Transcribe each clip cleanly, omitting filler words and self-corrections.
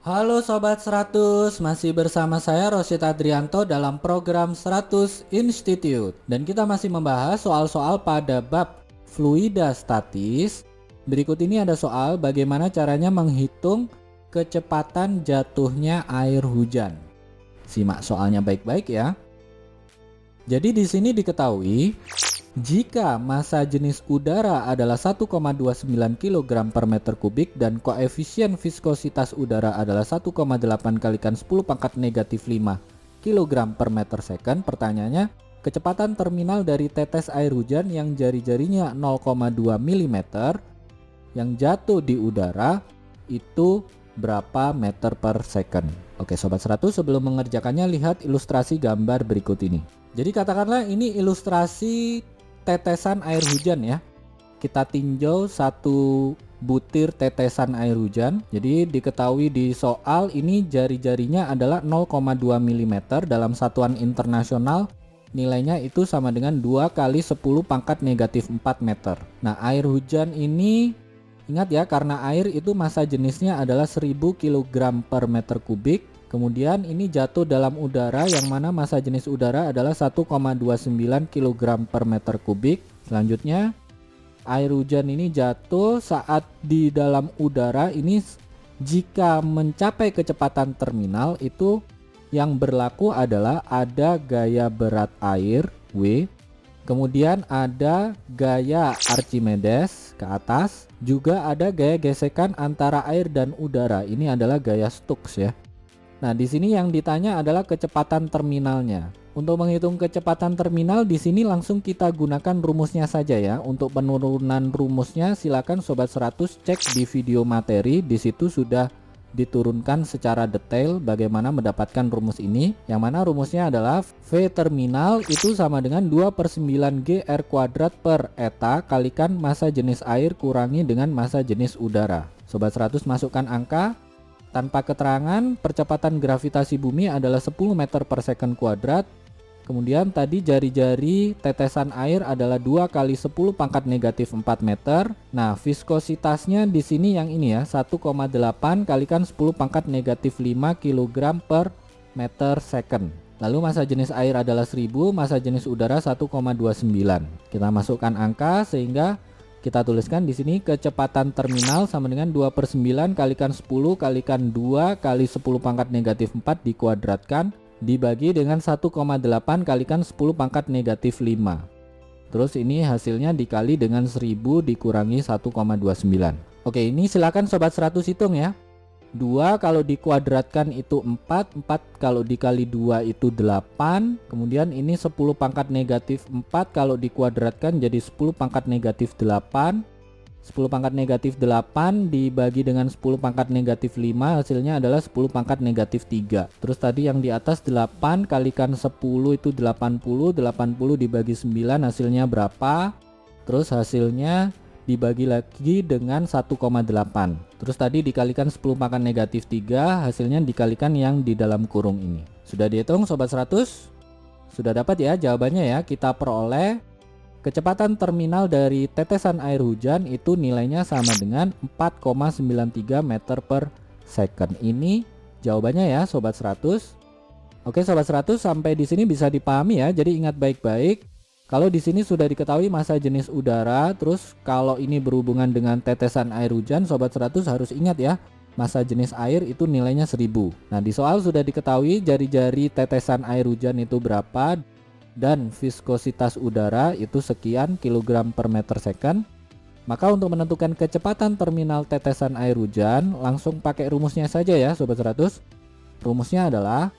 Halo Sobat 100, masih bersama saya Rosid Adrianto dalam program 100 Institute. Dan kita masih membahas soal-soal pada bab fluida statis. Berikut ini ada soal bagaimana caranya menghitung kecepatan jatuhnya air hujan. Simak soalnya baik-baik ya. Jadi di sini diketahui jika massa jenis udara adalah 1,29 kg per meter kubik dan koefisien viskositas udara adalah 1,8 kalikan 10 pangkat negatif 5 kg per meter second, pertanyaannya kecepatan terminal dari tetes air hujan yang jari-jarinya 0,2 mm yang jatuh di udara itu berapa meter per second. Oke Sobat 100, sebelum mengerjakannya lihat ilustrasi gambar berikut ini. Jadi katakanlah ini ilustrasi tetesan air hujan ya. Kita tinjau satu butir tetesan air hujan. Jadi diketahui di soal ini jari-jarinya adalah 0,2 mm dalam satuan internasional. Nilainya itu sama dengan 2 kali 10 pangkat negatif 4 meter. Nah air hujan ini ingat ya, karena air itu massa jenisnya adalah 1000 kg per meter kubik. Kemudian ini jatuh dalam udara yang mana massa jenis udara adalah 1,29 kg per meter kubik. Selanjutnya air hujan ini jatuh saat di dalam udara ini jika mencapai kecepatan terminal itu yang berlaku adalah ada gaya berat air W, kemudian ada gaya Archimedes ke atas, juga ada gaya gesekan antara air dan udara. Ini adalah gaya Stokes ya. Nah, di sini yang ditanya adalah kecepatan terminalnya. Untuk menghitung kecepatan terminal di sini langsung kita gunakan rumusnya saja ya. Untuk penurunan rumusnya silakan Sobat 100 cek di video materi. Di situ sudah diturunkan secara detail bagaimana mendapatkan rumus ini. Yang mana rumusnya adalah V terminal itu sama dengan 2/9G R kuadrat per eta kalikan massa jenis air kurangi dengan massa jenis udara. Sobat 100 masukkan angka. Tanpa keterangan, percepatan gravitasi bumi adalah 10 meter per second kuadrat. Kemudian tadi jari-jari tetesan air adalah 2 kali 10 pangkat negatif 4 meter. Nah, viskositasnya di sini yang ini ya, 1,8 kalikan 10 pangkat negatif 5 kg per meter second. Lalu massa jenis air adalah 1000, massa jenis udara 1,29. Kita masukkan angka sehingga kita tuliskan di sini kecepatan terminal sama dengan 2/9 kalikan 10 kalikan 2 kali 10 pangkat negatif 4 dikuadratkan dibagi dengan 1,8 kalikan 10 pangkat negatif 5. Terus ini hasilnya dikali dengan 1000 dikurangi 1,29. Oke, ini silakan Sobat 100 hitung ya. 2 kalau dikuadratkan itu 4, 4 kalau dikali 2 itu 8, kemudian ini 10 pangkat negatif 4 kalau dikuadratkan jadi 10 pangkat negatif 8, 10 pangkat negatif 8 dibagi dengan 10 pangkat negatif 5 hasilnya adalah 10 pangkat negatif 3. Terus tadi yang di atas 8 kalikan 10 itu 80, 80 dibagi 9 hasilnya berapa? Terus hasilnya dibagi lagi dengan 1,8. Terus tadi dikalikan 10 pangkat negatif 3, hasilnya dikalikan yang di dalam kurung ini. Sudah dihitung Sobat 100? Sudah dapat ya jawabannya ya. Kita peroleh kecepatan terminal dari tetesan air hujan itu nilainya sama dengan 4,93 meter per second. Ini jawabannya ya Sobat 100. Oke Sobat 100, sampai di sini bisa dipahami ya. Jadi ingat baik-baik. Kalau di sini sudah diketahui massa jenis udara, terus kalau ini berhubungan dengan tetesan air hujan, Sobat 100 harus ingat ya, massa jenis air itu nilainya 1000. Nah, di soal sudah diketahui jari-jari tetesan air hujan itu berapa dan viskositas udara itu sekian kilogram per meter second. Maka untuk menentukan kecepatan terminal tetesan air hujan, langsung pakai rumusnya saja ya Sobat 100. Rumusnya adalah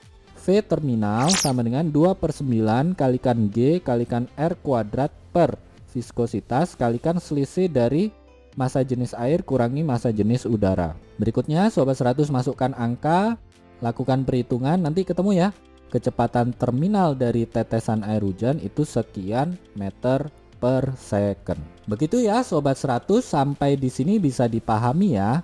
V terminal sama dengan 2/9 kalikan G kalikan R kuadrat per viskositas kalikan selisih dari massa jenis air kurangi massa jenis udara. Berikutnya Sobat 100 masukkan angka, lakukan perhitungan, nanti ketemu ya. Kecepatan terminal dari tetesan air hujan itu sekian meter per second. Begitu ya Sobat 100, sampai di sini bisa dipahami ya.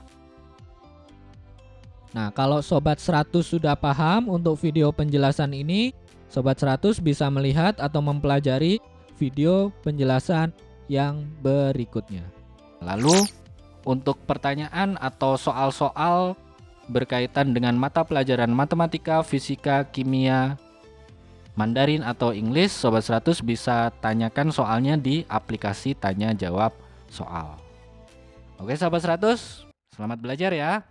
Nah, kalau Sobat 100 sudah paham untuk video penjelasan ini, Sobat 100 bisa melihat atau mempelajari video penjelasan yang berikutnya. Lalu, untuk pertanyaan atau soal-soal berkaitan dengan mata pelajaran matematika, fisika, kimia, Mandarin atau English, Sobat 100 bisa tanyakan soalnya di aplikasi tanya jawab soal. Oke Sobat 100, selamat belajar ya.